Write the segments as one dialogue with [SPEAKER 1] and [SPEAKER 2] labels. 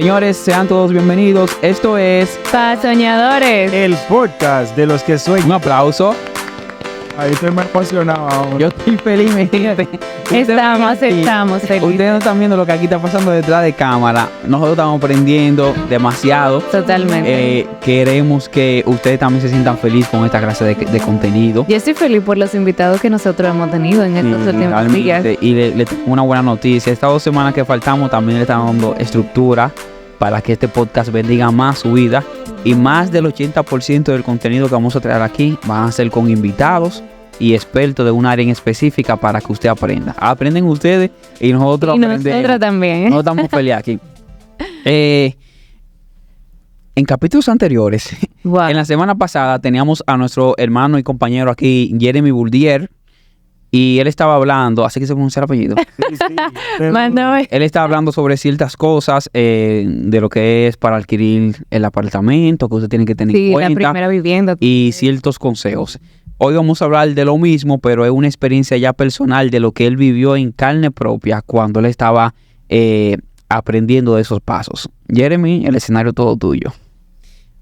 [SPEAKER 1] Señores, sean todos bienvenidos. Esto es
[SPEAKER 2] Pa' Soñadores.
[SPEAKER 3] El podcast de los que sueñan.
[SPEAKER 1] un aplauso.
[SPEAKER 3] Ahí estoy más emocionado ahora.
[SPEAKER 1] Yo estoy feliz, mi gente.
[SPEAKER 2] Estamos felices.
[SPEAKER 1] Ustedes no están viendo lo que aquí está pasando detrás de cámara. Nosotros estamos aprendiendo demasiado.
[SPEAKER 2] Totalmente.
[SPEAKER 1] Queremos que ustedes también se sientan felices con esta clase de contenido.
[SPEAKER 2] Yo estoy feliz por los invitados que nosotros hemos tenido en estos últimos
[SPEAKER 1] Realmente,
[SPEAKER 2] días.
[SPEAKER 1] y le tengo una buena noticia. Estas 2 semanas que faltamos también le estamos dando estructura para que este podcast bendiga más su vida. Y más del 80% del contenido que vamos a traer aquí van a ser con invitados y expertos de un área en específica para que usted aprenda. Aprenden ustedes y nosotros aprendemos.
[SPEAKER 2] Nosotros también.
[SPEAKER 1] No estamos peleando aquí. En capítulos anteriores,
[SPEAKER 2] Wow.
[SPEAKER 1] en la semana pasada teníamos a nuestro hermano y compañero aquí, Jeremy Bourdier, y él estaba hablando, así que se pronuncia el apellido.
[SPEAKER 2] Mándame.
[SPEAKER 1] Él estaba hablando sobre ciertas cosas de lo que es para adquirir el apartamento, que usted tiene que tener en
[SPEAKER 2] Sí, la
[SPEAKER 1] cuenta,
[SPEAKER 2] primera vivienda.
[SPEAKER 1] y ciertos consejos. Hoy vamos a hablar de lo mismo, pero es una experiencia ya personal de lo que él vivió en carne propia cuando él estaba aprendiendo de esos pasos. Jeremy, el escenario todo tuyo.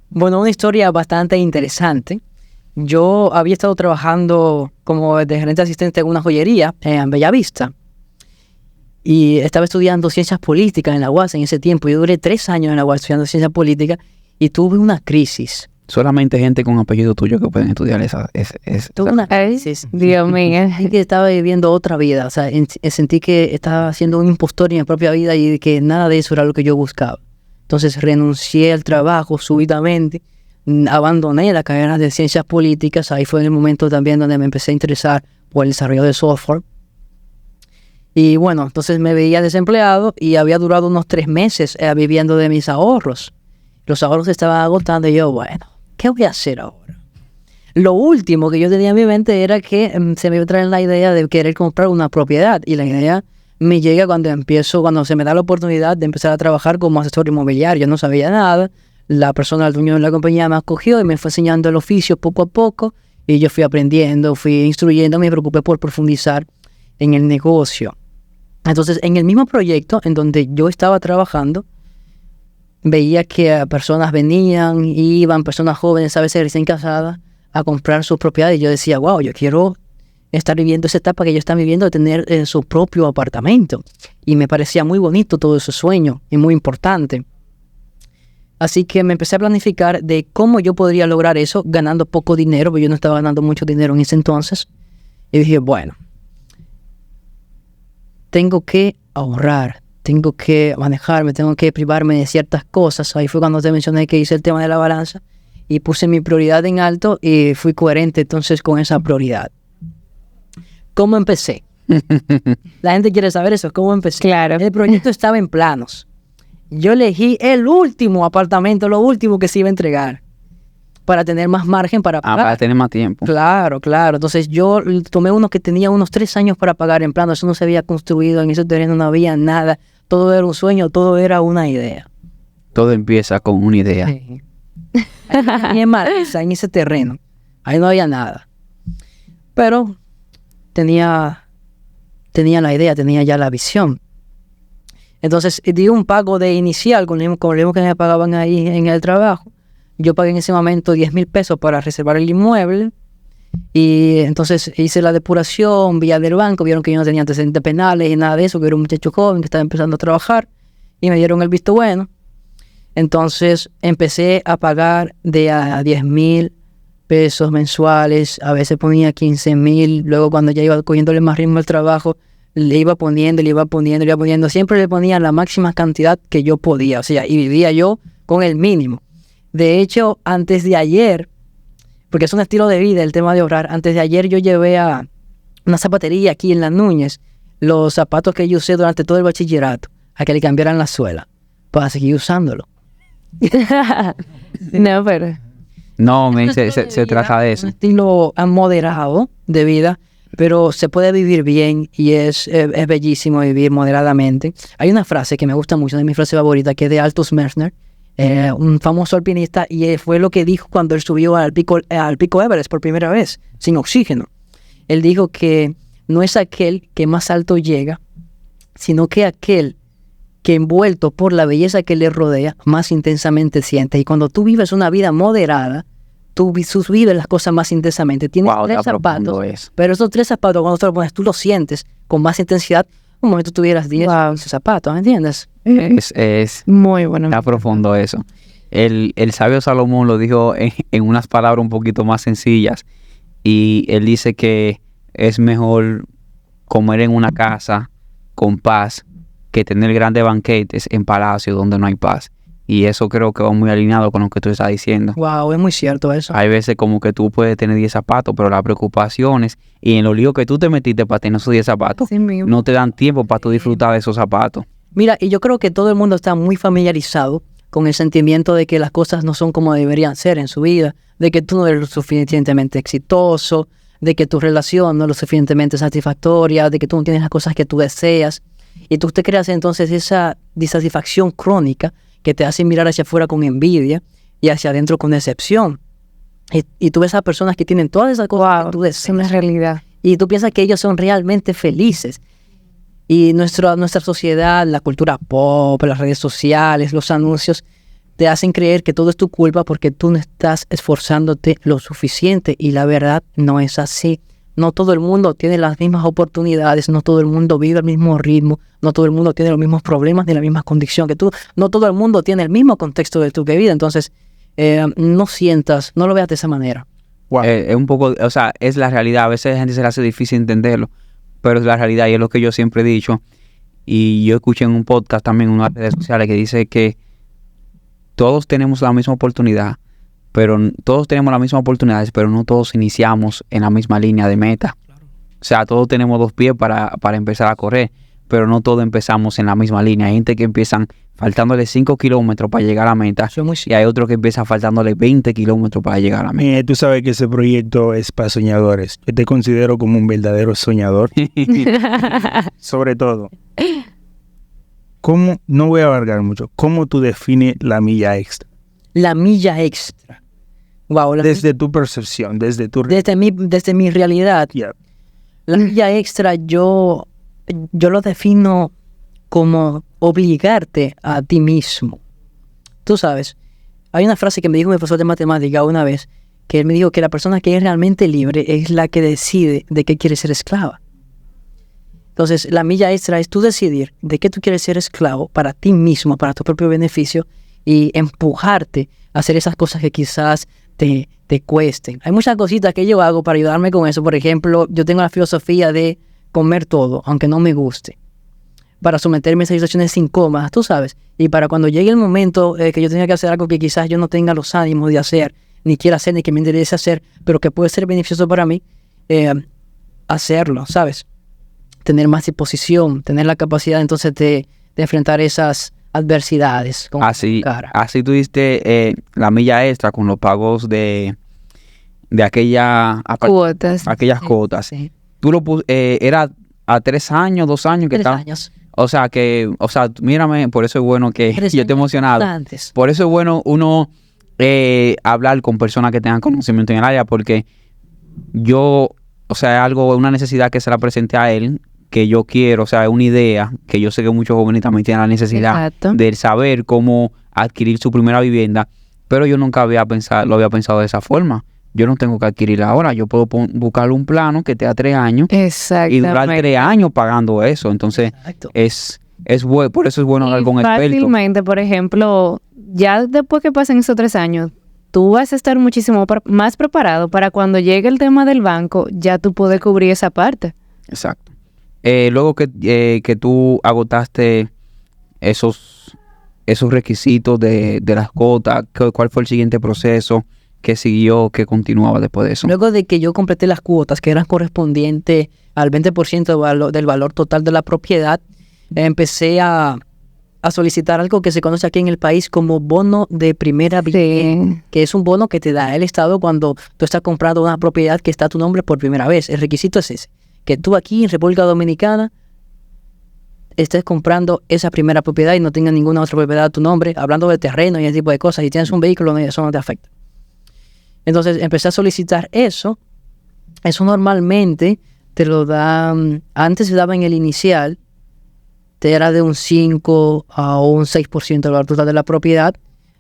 [SPEAKER 4] Bueno, una historia bastante interesante. Yo había estado trabajando como de gerente asistente en una joyería en Bellavista y estaba estudiando ciencias políticas en la UAS en ese tiempo. Yo duré 3 años en la UAS estudiando ciencias políticas y tuve una crisis.
[SPEAKER 1] Solamente gente con apellido tuyo que pueden estudiar esa.
[SPEAKER 4] Tuve una
[SPEAKER 2] Ay,
[SPEAKER 4] crisis.
[SPEAKER 2] Dios mío.
[SPEAKER 4] Sentí que estaba viviendo otra vida. O sea, sentí que estaba siendo un impostor en mi propia vida y que nada de eso era lo que yo buscaba. Entonces renuncié al trabajo súbitamente. Abandoné la carrera de ciencias políticas. Ahí fue en el momento también donde me empecé a interesar por el desarrollo de software. Y bueno, entonces me veía desempleado y había durado unos 3 meses viviendo de mis ahorros. Los ahorros se estaban agotando y yo, bueno, ¿qué voy a hacer ahora? Lo último que yo tenía en mi mente era que se me iba a traer la idea de querer comprar una propiedad. Y la idea me llega cuando se me da la oportunidad de empezar a trabajar como asesor inmobiliario. Yo no sabía nada. La persona, el dueño de la compañía me acogió y me fue enseñando el oficio poco a poco y yo fui aprendiendo, fui instruyendo, me preocupé por profundizar en el negocio. Entonces, en el mismo proyecto en donde yo estaba trabajando, veía que personas venían, iban, personas jóvenes, a veces recién casadas, a comprar sus propiedades y yo decía, wow, yo quiero estar viviendo esa etapa que ellos están viviendo de tener su propio apartamento. Y me parecía muy bonito todo ese sueño y muy importante. Así que me empecé a planificar de cómo yo podría lograr eso ganando poco dinero, porque yo no estaba ganando mucho dinero en ese entonces. Y dije, bueno, tengo que ahorrar, tengo que manejarme, tengo que privarme de ciertas cosas. Ahí fue cuando te mencioné que hice el tema de la balanza y puse mi prioridad en alto y fui coherente entonces con esa prioridad. ¿Cómo empecé? La gente quiere saber eso, ¿cómo empecé?
[SPEAKER 2] Claro.
[SPEAKER 4] El proyecto estaba en planos. Yo elegí el último apartamento, lo último que se iba a entregar, para tener más margen para pagar.
[SPEAKER 1] Para tener más tiempo.
[SPEAKER 4] Claro. Entonces yo tomé uno que tenía unos 3 años para pagar en plano. Eso no se había construido, en ese terreno no había nada. Todo era un sueño, todo era una idea.
[SPEAKER 1] Todo empieza con una idea.
[SPEAKER 4] Sí. Y en Marisa, en ese terreno, ahí no había nada. Pero tenía la idea, tenía ya la visión. Entonces di un pago de inicial con el mismo que me pagaban ahí en el trabajo. Yo pagué en ese momento 10,000 pesos para reservar el inmueble. Y entonces hice la depuración vía del banco. Vieron que yo no tenía antecedentes penales y nada de eso, que era un muchacho joven que estaba empezando a trabajar. Y me dieron el visto bueno. Entonces empecé a pagar de a 10,000 pesos mensuales. A veces ponía 15,000. Luego cuando ya iba cogiéndole más ritmo al trabajo, le iba poniendo. Siempre le ponía la máxima cantidad que yo podía. O sea, y vivía yo con el mínimo. De hecho, antes de ayer, porque es un estilo de vida el tema de ahorrar, antes de ayer yo llevé a una zapatería aquí en Las Núñez los zapatos que yo usé durante todo el bachillerato, a que le cambiaran la suela, para seguir usándolo.
[SPEAKER 2] No, pero...
[SPEAKER 1] No, se trata de eso.
[SPEAKER 4] Un estilo moderado de vida, pero se puede vivir bien y es bellísimo vivir moderadamente. Hay una frase que me gusta mucho, de mi frase favorita, que es de Altus Mersner, un famoso alpinista, y fue lo que dijo cuando él subió al pico Everest por primera vez, sin oxígeno. Él dijo que no es aquel que más alto llega, sino que aquel que envuelto por la belleza que le rodea, más intensamente sientes. Y cuando tú vives una vida moderada, tú vives las cosas más intensamente. Tienes
[SPEAKER 1] Wow,
[SPEAKER 4] 3
[SPEAKER 1] está profundo
[SPEAKER 4] zapatos,
[SPEAKER 1] eso.
[SPEAKER 4] pero esos 3 zapatos, cuando te los pones, tú los sientes con más intensidad, como si tú tuvieras 10
[SPEAKER 2] Wow.
[SPEAKER 4] zapatos, ¿me entiendes?
[SPEAKER 1] Es
[SPEAKER 2] Muy bueno.
[SPEAKER 1] está profundo eso. El sabio Salomón lo dijo en unas palabras un poquito más sencillas. Y él dice que es mejor comer en una casa con paz que tener grandes banquetes en palacios donde no hay paz. Y eso creo que va muy alineado con lo que tú estás diciendo.
[SPEAKER 4] Wow, es muy cierto eso.
[SPEAKER 1] Hay veces como que tú puedes tener 10 zapatos, pero las preocupaciones y en los líos que tú te metiste para tener esos 10 zapatos,
[SPEAKER 2] Así mismo.
[SPEAKER 1] no te dan tiempo para tú disfrutar de esos zapatos.
[SPEAKER 4] Mira, y yo creo que todo el mundo está muy familiarizado con el sentimiento de que las cosas no son como deberían ser en su vida, de que tú no eres lo suficientemente exitoso, de que tu relación no es lo suficientemente satisfactoria, de que tú no tienes las cosas que tú deseas. Y tú te creas entonces esa disatisfacción crónica que te hace mirar hacia afuera con envidia y hacia adentro con decepción. Y tú ves a personas que tienen todas esas cosas que tú
[SPEAKER 2] Es una
[SPEAKER 4] deseas.
[SPEAKER 2] realidad.
[SPEAKER 4] Y tú piensas que ellos son realmente felices. Y nuestra sociedad, la cultura pop, las redes sociales, los anuncios, te hacen creer que todo es tu culpa porque tú no estás esforzándote lo suficiente. Y la verdad no es así. No todo el mundo tiene las mismas oportunidades, no todo el mundo vive al mismo ritmo, no todo el mundo tiene los mismos problemas ni la misma condición que tú, no todo el mundo tiene el mismo contexto de tu vida. Entonces, no lo veas de esa manera.
[SPEAKER 3] Wow.
[SPEAKER 1] Es un poco, o sea, es la realidad. A veces a la gente se le hace difícil entenderlo, pero es la realidad y es lo que yo siempre he dicho. Y yo escuché en un podcast también en unas redes sociales que dice que todos tenemos la misma oportunidad, pero todos tenemos las mismas oportunidades, pero no todos iniciamos en la misma línea de meta. O sea, todos tenemos 2 pies para empezar a correr, pero no todos empezamos en la misma línea. Hay gente que empiezan faltándole 5 kilómetros para llegar a la meta
[SPEAKER 4] Eso es muy
[SPEAKER 1] y hay otros que empiezan faltándole 20 kilómetros para llegar a la meta.
[SPEAKER 3] Tú sabes que ese proyecto es para soñadores. Yo te considero como un verdadero soñador. Sobre todo, ¿cómo, no voy a abarcar mucho, cómo tú defines la milla extra?
[SPEAKER 4] La milla extra. Wow,
[SPEAKER 3] Desde tu percepción, desde tu...
[SPEAKER 4] desde mi realidad,
[SPEAKER 3] Yeah.
[SPEAKER 4] la milla extra yo lo defino como obligarte a ti mismo. Tú sabes, hay una frase que me dijo mi profesor de matemática una vez, que él me dijo que la persona que es realmente libre es la que decide de qué quiere ser esclava. Entonces, la milla extra es tú decidir de qué tú quieres ser esclavo para ti mismo, para tu propio beneficio, y empujarte a hacer esas cosas que quizás te cuesten. Hay muchas cositas que yo hago para ayudarme con eso. Por ejemplo, yo tengo la filosofía de comer todo, aunque no me guste, para someterme a esas situaciones incómodas, tú sabes. Y para cuando llegue el momento que yo tenga que hacer algo que quizás yo no tenga los ánimos de hacer, ni quiera hacer, ni que me interese hacer, pero que puede ser beneficioso para mí, hacerlo, ¿sabes? Tener más disposición, tener la capacidad entonces de enfrentar esas adversidades con
[SPEAKER 1] Así,
[SPEAKER 4] cara.
[SPEAKER 1] así tú diste la milla extra con los pagos de aquellas
[SPEAKER 2] Cuotas.
[SPEAKER 1] cuotas.
[SPEAKER 4] Sí.
[SPEAKER 1] Tú lo era a 3 años, 2 años que
[SPEAKER 4] 3
[SPEAKER 1] estaba.
[SPEAKER 4] años.
[SPEAKER 1] O sea, mírame, por eso es bueno que
[SPEAKER 4] 3
[SPEAKER 1] yo estoy
[SPEAKER 4] años
[SPEAKER 1] emocionado.
[SPEAKER 4] antes.
[SPEAKER 1] Por eso es bueno uno hablar con personas que tengan conocimiento en el área, porque yo, o sea, es una necesidad que se la presenté a él, que yo quiero, o sea, es una idea que yo sé que muchos jóvenes también tienen la necesidad
[SPEAKER 2] Exacto.
[SPEAKER 1] de saber cómo adquirir su primera vivienda, pero yo nunca lo había pensado de esa forma. Yo no tengo que adquirirla ahora, yo puedo buscar un plano que esté a 3 años y durar 3
[SPEAKER 2] Exactamente.
[SPEAKER 1] años pagando eso. Entonces,
[SPEAKER 4] Exacto.
[SPEAKER 1] es bueno, por eso es bueno hablar
[SPEAKER 2] Y
[SPEAKER 1] con expertos.
[SPEAKER 2] fácilmente, por ejemplo, ya después que pasen esos 3 años, tú vas a estar muchísimo más preparado para cuando llegue el tema del banco, ya tú puedes cubrir esa parte.
[SPEAKER 1] Exacto. Luego que tú agotaste esos requisitos de las cuotas, ¿cuál fue el siguiente proceso? ¿Qué siguió? ¿Qué continuaba después de eso?
[SPEAKER 4] Luego de que yo completé las cuotas que eran correspondientes al 20% del valor total de la propiedad, empecé a solicitar algo que se conoce aquí en el país como bono de primera vivienda,
[SPEAKER 2] Sí.
[SPEAKER 4] que es un bono que te da el Estado cuando tú estás comprando una propiedad que está a tu nombre por primera vez. El requisito es ese, que tú aquí en República Dominicana estés comprando esa primera propiedad y no tengas ninguna otra propiedad a tu nombre, hablando de terreno y ese tipo de cosas. Si tienes un vehículo, eso no te afecta. Entonces empecé a solicitar eso. Eso normalmente te lo dan, antes se daba en el inicial, te era de un 5 a un 6% del valor total de la propiedad,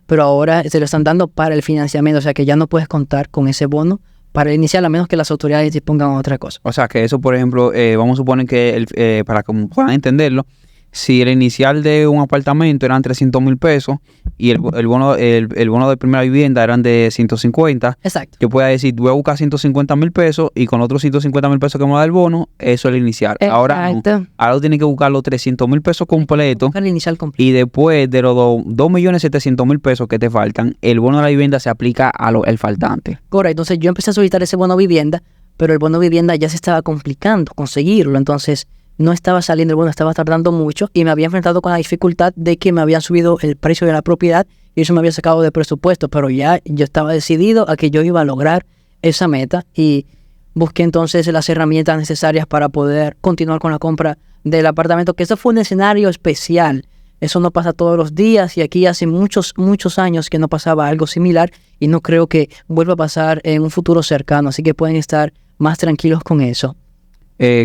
[SPEAKER 4] pero ahora se lo están dando para el financiamiento, o sea que ya no puedes contar con ese bono para el inicial a menos que las autoridades dispongan otra cosa.
[SPEAKER 1] O sea, que eso, por ejemplo, vamos a suponer que, para que puedan entenderlo, si el inicial de un apartamento eran 300,000 pesos y el bono de primera vivienda eran de 150,
[SPEAKER 4] Exacto.
[SPEAKER 1] yo puedo decir, voy a buscar 150,000 pesos y con otros 150,000 pesos que me da el bono, eso es el inicial. Ahora no.
[SPEAKER 2] Exacto.
[SPEAKER 1] Ahora tú tienes que buscar los 300,000 pesos completos
[SPEAKER 4] Buscar el inicial completo.
[SPEAKER 1] y después de los 2,700,000 pesos que te faltan, el bono de la vivienda se aplica al faltante.
[SPEAKER 4] Correcto, entonces yo empecé a solicitar ese bono vivienda, pero el bono vivienda ya se estaba complicando conseguirlo, entonces no estaba saliendo el bono, estaba tardando mucho y me había enfrentado con la dificultad de que me habían subido el precio de la propiedad y eso me había sacado de presupuesto, pero ya yo estaba decidido a que yo iba a lograr esa meta y busqué entonces las herramientas necesarias para poder continuar con la compra del apartamento, que eso fue un escenario especial. Eso no pasa todos los días y aquí hace muchos años que no pasaba algo similar y no creo que vuelva a pasar en un futuro cercano, así que pueden estar más tranquilos con eso.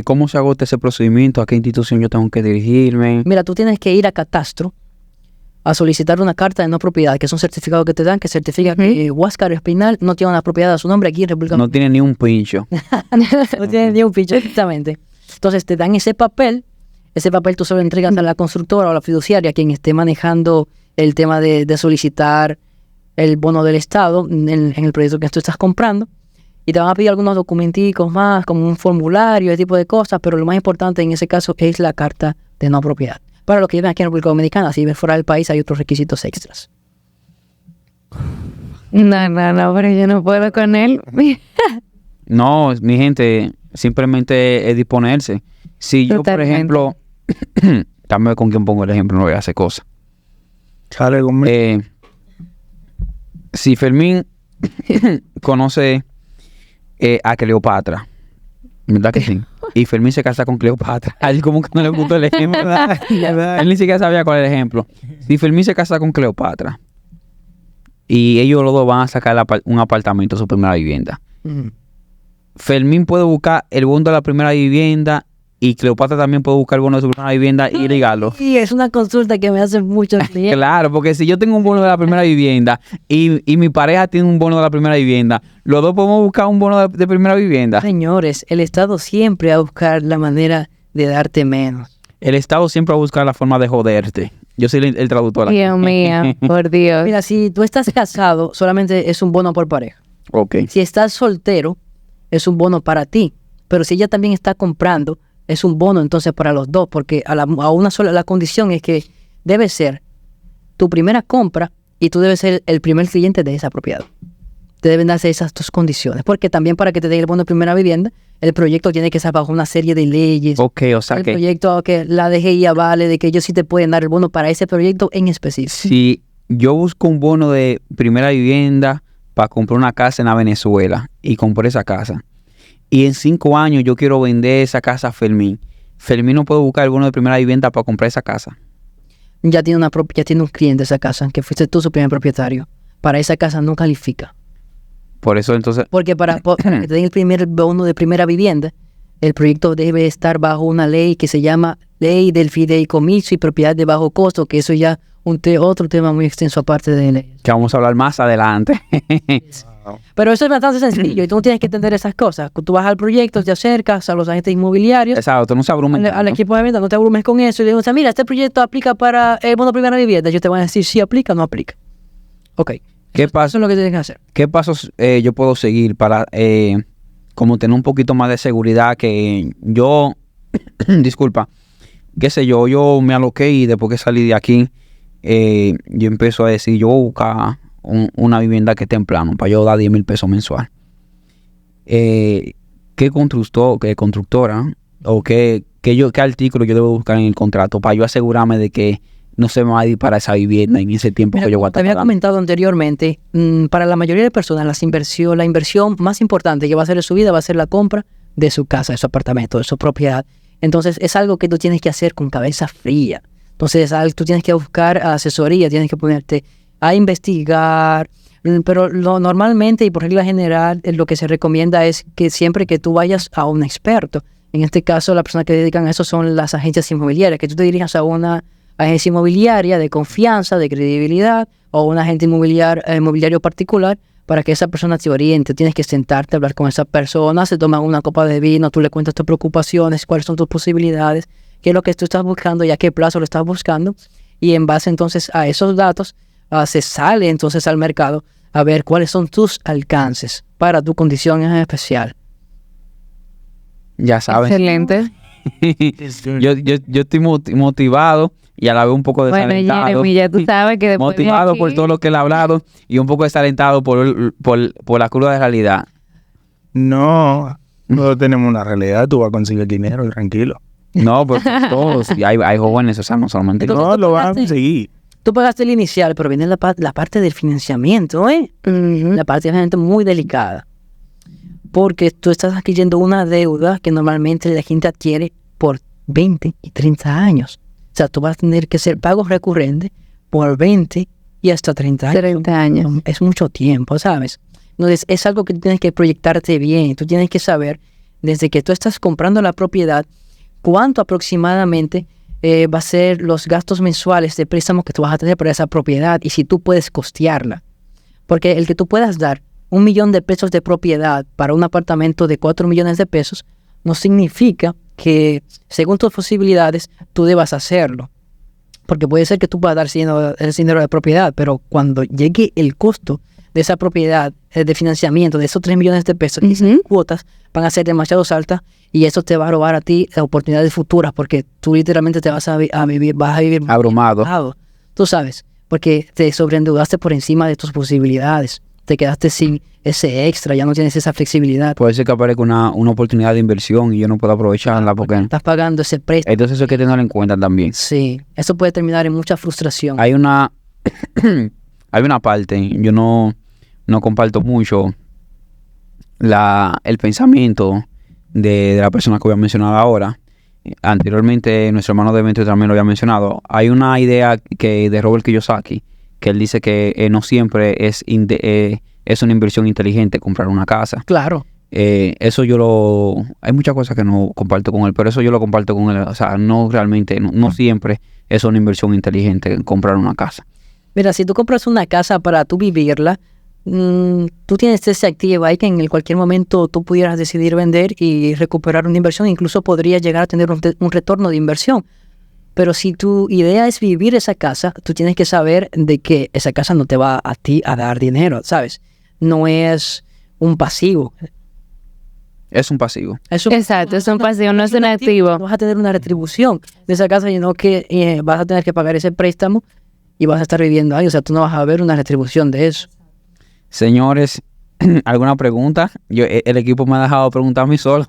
[SPEAKER 1] ¿Cómo se agota ese procedimiento? ¿A qué institución yo tengo que dirigirme?
[SPEAKER 4] Mira, tú tienes que ir a Catastro a solicitar una carta de no propiedad, que es un certificado que te dan que certifica que Huáscar Espinal no tiene una propiedad a su nombre aquí en República
[SPEAKER 1] No tiene ni un pincho.
[SPEAKER 4] No tiene ni un pincho, exactamente. Entonces te dan ese papel tú se lo entregas a la constructora o a la fiduciaria, quien esté manejando el tema de solicitar el bono del Estado en el proyecto que tú estás comprando. Y te van a pedir algunos documenticos más, como un formulario, ese tipo de cosas, pero lo más importante en ese caso es la carta de no propiedad. Para los que viven aquí en República Dominicana, si viven fuera del país hay otros requisitos extras.
[SPEAKER 2] No, pero yo no puedo con él.
[SPEAKER 1] No, mi gente, simplemente es disponerse. Si yo, por
[SPEAKER 2] Totalmente.
[SPEAKER 1] ejemplo, dame con quién pongo el ejemplo, no voy a hacer cosas.
[SPEAKER 3] Sale conmigo.
[SPEAKER 1] Si Fermín conoce a Cleopatra, ¿verdad que sí? Y Fermín se casa con Cleopatra. A él como que no le gustó el ejemplo. Él ni siquiera sabía cuál era el ejemplo. Si Fermín se casa con Cleopatra y ellos los dos van a sacar un apartamento, su primera vivienda, Fermín puede buscar el bono de la primera vivienda y Cleopatra también puede buscar el bono de su primera vivienda y ligarlo.
[SPEAKER 4] Sí, es una consulta que me hacen muchos clientes.
[SPEAKER 1] Claro, porque si yo tengo un bono de la primera vivienda y mi pareja tiene un bono de la primera vivienda, los dos podemos buscar un bono de primera vivienda.
[SPEAKER 4] Señores, el Estado siempre va a buscar la manera de darte menos.
[SPEAKER 1] El Estado siempre va a buscar la forma de joderte. Yo soy el traductor. aquí.
[SPEAKER 2] Dios mío, por Dios.
[SPEAKER 4] Mira, si tú estás casado, solamente es un bono por pareja.
[SPEAKER 1] Ok.
[SPEAKER 4] Si estás soltero, es un bono para ti. Pero si ella también está comprando, es un bono entonces para los dos, porque a una sola la condición es que debe ser tu primera compra y tú debes ser el primer cliente de esa propiedad. Te deben darse esas dos condiciones, porque también para que te den el bono de primera vivienda, el proyecto tiene que estar bajo una serie de leyes.
[SPEAKER 1] Ok, o sea
[SPEAKER 4] El
[SPEAKER 1] que
[SPEAKER 4] proyecto que la DGI avale de que ellos sí te pueden dar el bono para ese proyecto en específico.
[SPEAKER 1] si yo busco un bono de primera vivienda para comprar una casa en la Venezuela y compré esa casa, y en 5 años yo quiero vender esa casa a Fermín, Fermín no puede buscar el bono de primera vivienda para comprar esa casa.
[SPEAKER 4] Ya tiene un cliente esa casa, que fuiste tú su primer propietario. Para esa casa no califica.
[SPEAKER 1] Por eso entonces,
[SPEAKER 4] Porque para que te den el primer bono de primera vivienda, el proyecto debe estar bajo una ley que se llama Ley del Fideicomiso y Propiedad de Bajo Costo, que eso ya otro tema muy extenso aparte de leyes.
[SPEAKER 1] que vamos a hablar más adelante.
[SPEAKER 4] Pero eso es bastante sencillo y tú no tienes que entender esas cosas. Tú vas al proyecto, te acercas a los agentes inmobiliarios,
[SPEAKER 1] Exacto, no se abrumen.
[SPEAKER 4] al equipo de venta, no te abrumes con eso y le digo, o sea, mira, este proyecto aplica para el bono de primera vivienda. Ellos te van a decir si aplica o no aplica. Ok.
[SPEAKER 1] ¿Qué
[SPEAKER 4] Eso
[SPEAKER 1] pasa?
[SPEAKER 4] es lo que tienes que hacer.
[SPEAKER 1] ¿Qué pasos yo puedo seguir para como tener un poquito más de seguridad que yo, disculpa, qué sé yo me aloqué y después que salí de aquí, yo empiezo a decir, yo voy a buscar una vivienda que esté en plano para yo dar 10,000 pesos mensual. ¿Qué constructora o qué artículo yo debo buscar en el contrato para yo asegurarme de que no se me va a ir para esa vivienda en ese tiempo
[SPEAKER 4] Mira,
[SPEAKER 1] que yo voy a
[SPEAKER 4] te
[SPEAKER 1] estar
[SPEAKER 4] había
[SPEAKER 1] pagando?
[SPEAKER 4] comentado anteriormente, para la mayoría de personas la inversión más importante que va a hacer en su vida va a ser la compra de su casa, de su apartamento, de su propiedad. Entonces es algo que tú tienes que hacer con cabeza fría. Entonces tú tienes que buscar asesoría, tienes que ponerte a investigar, pero normalmente y por regla general lo que se recomienda es que siempre que tú vayas a un experto, En este caso, las personas que dedican a eso son las agencias inmobiliarias, que tú te dirijas a una agencia inmobiliaria de confianza, de credibilidad, o un agente inmobiliario particular, para que esa persona te oriente. Tienes que sentarte, hablar con esa persona, se toman una copa de vino, tú le cuentas tus preocupaciones, cuáles son tus posibilidades, qué es lo que tú estás buscando y a qué plazo lo estás buscando. Y en base entonces a esos datos, se sale entonces al mercado a ver cuáles son tus alcances para tu condición en especial.
[SPEAKER 1] Ya sabes.
[SPEAKER 2] Excelente.
[SPEAKER 1] yo estoy motivado y a la vez un poco
[SPEAKER 2] Bueno,
[SPEAKER 1] desalentado.
[SPEAKER 2] Jeremy, ya tú sabes que después de
[SPEAKER 1] Motivado
[SPEAKER 2] aquí-
[SPEAKER 1] por todo lo que él ha hablado y un poco desalentado por la cruda de realidad.
[SPEAKER 3] No, todos tenemos una realidad. Tú vas a conseguir dinero, tranquilo.
[SPEAKER 1] No, pues todos. Y hay jóvenes, o sea, no solamente.
[SPEAKER 4] Entonces,
[SPEAKER 3] No,
[SPEAKER 4] tú
[SPEAKER 3] lo vas a
[SPEAKER 4] pagaste.
[SPEAKER 3] conseguir.
[SPEAKER 4] Tú pagaste el inicial, pero viene la parte del financiamiento, ¿eh?
[SPEAKER 2] Ujú.
[SPEAKER 4] La parte realmente muy delicada. Porque tú estás adquiriendo una deuda que normalmente la gente adquiere por 20 y 30 años. O sea, tú vas a tener que hacer pagos recurrentes por 20 y hasta 30 años.
[SPEAKER 2] 30 años.
[SPEAKER 4] Es mucho tiempo, ¿sabes? Entonces, es algo que tú tienes que proyectarte bien. Tú tienes que saber, desde que tú estás comprando la propiedad, cuánto aproximadamente va a ser los gastos mensuales de préstamo que tú vas a tener por esa propiedad y si tú puedes costearla. Porque el que tú puedas dar 1 millón de pesos de propiedad para un apartamento de 4 millones de pesos no significa que, según tus posibilidades, tú debas hacerlo. Porque puede ser que tú puedas dar ese dinero de propiedad, pero cuando llegue el costo de esa propiedad, de financiamiento, de esos 3 millones de pesos, esas
[SPEAKER 2] Ujú.
[SPEAKER 4] cuotas van a ser demasiado altas y eso te va a robar a ti oportunidades futuras porque tú literalmente te vas a vivir
[SPEAKER 1] Abrumado.
[SPEAKER 4] Tú sabes, porque te sobreendeudaste por encima de tus posibilidades. Te quedaste sin ese extra, ya no tienes esa flexibilidad.
[SPEAKER 1] Puede ser que aparezca una oportunidad de inversión y yo no puedo aprovecharla porque...
[SPEAKER 4] Estás pagando ese préstamo.
[SPEAKER 1] Entonces eso hay que tenerlo en cuenta también.
[SPEAKER 4] Sí, eso puede terminar en mucha frustración.
[SPEAKER 1] Hay una parte, yo no comparto mucho el pensamiento de la persona que voy a mencionar ahora. Anteriormente nuestro hermano Demetrio también lo había mencionado. Hay una idea de Robert Kiyosaki que él dice que no siempre es una inversión inteligente comprar una casa.
[SPEAKER 4] Claro.
[SPEAKER 1] Eso hay muchas cosas que no comparto con él, pero eso yo lo comparto con él. O sea, no realmente, no siempre es una inversión inteligente comprar una casa.
[SPEAKER 4] Mira, si tú compras una casa para tú vivirla, tú tienes ese activo ahí que en cualquier momento tú pudieras decidir vender y recuperar una inversión. Incluso podrías llegar a tener un retorno de inversión. Pero si tu idea es vivir esa casa, tú tienes que saber de que esa casa no te va a ti a dar dinero, ¿sabes? No es un pasivo.
[SPEAKER 1] Es un pasivo.
[SPEAKER 2] Exacto, es un pasivo, no es un activo.
[SPEAKER 4] No vas a tener una retribución de esa casa, sino que vas a tener que pagar ese préstamo y vas a estar viviendo ahí. O sea, tú no vas a ver una retribución de eso.
[SPEAKER 1] Señores, ¿alguna pregunta? El equipo me ha dejado preguntar a mí solo.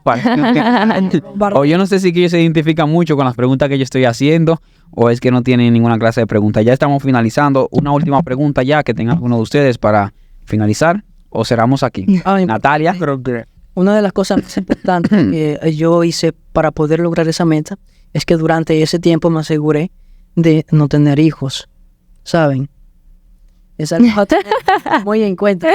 [SPEAKER 1] O yo no sé si que ellos se identifican mucho con las preguntas que yo estoy haciendo o es que no tienen ninguna clase de pregunta. Ya estamos finalizando. Una última pregunta ya que tenga alguno de ustedes para finalizar o cerramos aquí.
[SPEAKER 4] Ay,
[SPEAKER 1] Natalia.
[SPEAKER 3] Creo que
[SPEAKER 4] una de las cosas más importantes que yo hice para poder lograr esa meta es que durante ese tiempo me aseguré de no tener hijos, ¿saben? Es algo a tener muy en cuenta.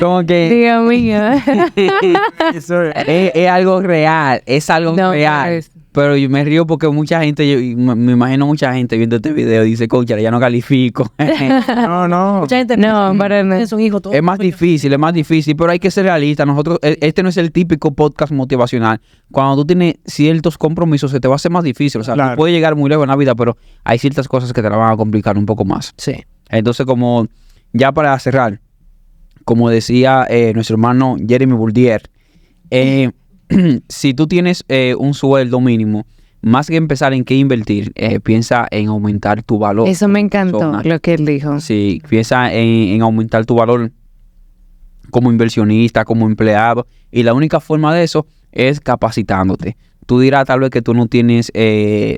[SPEAKER 1] Como que
[SPEAKER 2] Dios mío.
[SPEAKER 3] eso
[SPEAKER 1] es algo real, es algo
[SPEAKER 2] No,
[SPEAKER 1] real.
[SPEAKER 2] pues.
[SPEAKER 1] Pero yo me río porque mucha gente, me imagino mucha gente viendo este video dice, concha, ya no califico.
[SPEAKER 3] no.
[SPEAKER 4] Mucha gente
[SPEAKER 2] No, para nada.
[SPEAKER 4] es un hijo todo.
[SPEAKER 1] Es más difícil, pero hay que ser realista. Nosotros, este no es el típico podcast motivacional. Cuando tú tienes ciertos compromisos, se te va a hacer más difícil. O sea,
[SPEAKER 3] Claro.
[SPEAKER 1] tú puedes llegar muy lejos en la vida, pero hay ciertas cosas que te la van a complicar un poco más.
[SPEAKER 4] Sí.
[SPEAKER 1] Entonces, como ya para cerrar, como decía nuestro hermano Jeremy Bourdieu, si tú tienes un sueldo mínimo, más que empezar en qué invertir, piensa en aumentar tu valor.
[SPEAKER 2] Eso me encantó,
[SPEAKER 1] Personal.
[SPEAKER 2] lo que él dijo.
[SPEAKER 1] Sí, piensa en aumentar tu valor como inversionista, como empleado. Y la única forma de eso es capacitándote. Tú dirás tal vez que tú no tienes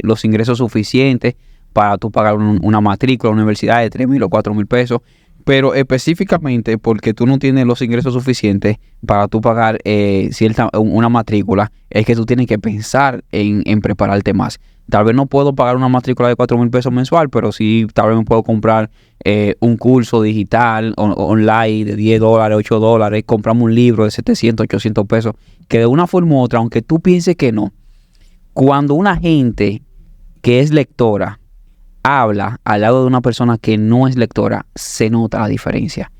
[SPEAKER 1] los ingresos suficientes para tú pagar una matrícula a una universidad de 3,000 o 4,000 pesos. Pero específicamente porque tú no tienes los ingresos suficientes para tú pagar una matrícula, es que tú tienes que pensar en prepararte más. Tal vez no puedo pagar una matrícula de 4,000 pesos mensual, pero sí, tal vez me puedo comprar un curso digital online de $10, $8, comprarme un libro de 700, 800 pesos, que de una forma u otra, aunque tú pienses que no, cuando una gente que es lectora habla al lado de una persona que no es lectora, se nota la diferencia.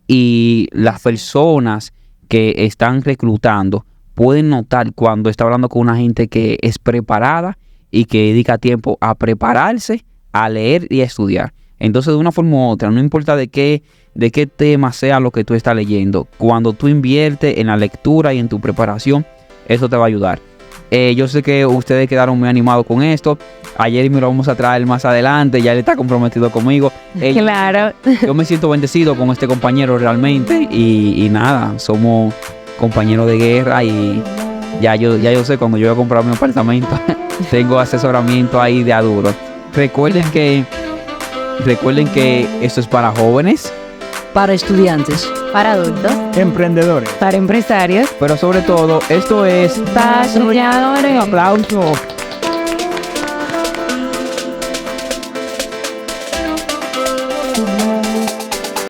[SPEAKER 1] Y las personas que están reclutando pueden notar cuando está hablando con una gente que es preparada y que dedica tiempo a prepararse, a leer y a estudiar. Entonces, de una forma u otra, no importa de qué tema sea lo que tú estás leyendo, cuando tú inviertes en la lectura y en tu preparación, eso te va a ayudar. Yo sé que ustedes quedaron muy animados con esto. A Jeremy lo vamos a traer más adelante. Ya él está comprometido conmigo.
[SPEAKER 2] Claro.
[SPEAKER 1] Yo me siento bendecido con este compañero realmente. Y nada, somos compañeros de guerra. Y ya yo sé, cuando yo voy a comprar mi apartamento, tengo asesoramiento ahí de adultos. Recuerden que esto es para jóvenes,
[SPEAKER 4] Para estudiantes.
[SPEAKER 2] Para adultos.
[SPEAKER 3] Emprendedores.
[SPEAKER 2] Para empresarios.
[SPEAKER 1] pero sobre todo, esto es
[SPEAKER 2] Para soñadores.
[SPEAKER 1] un aplauso.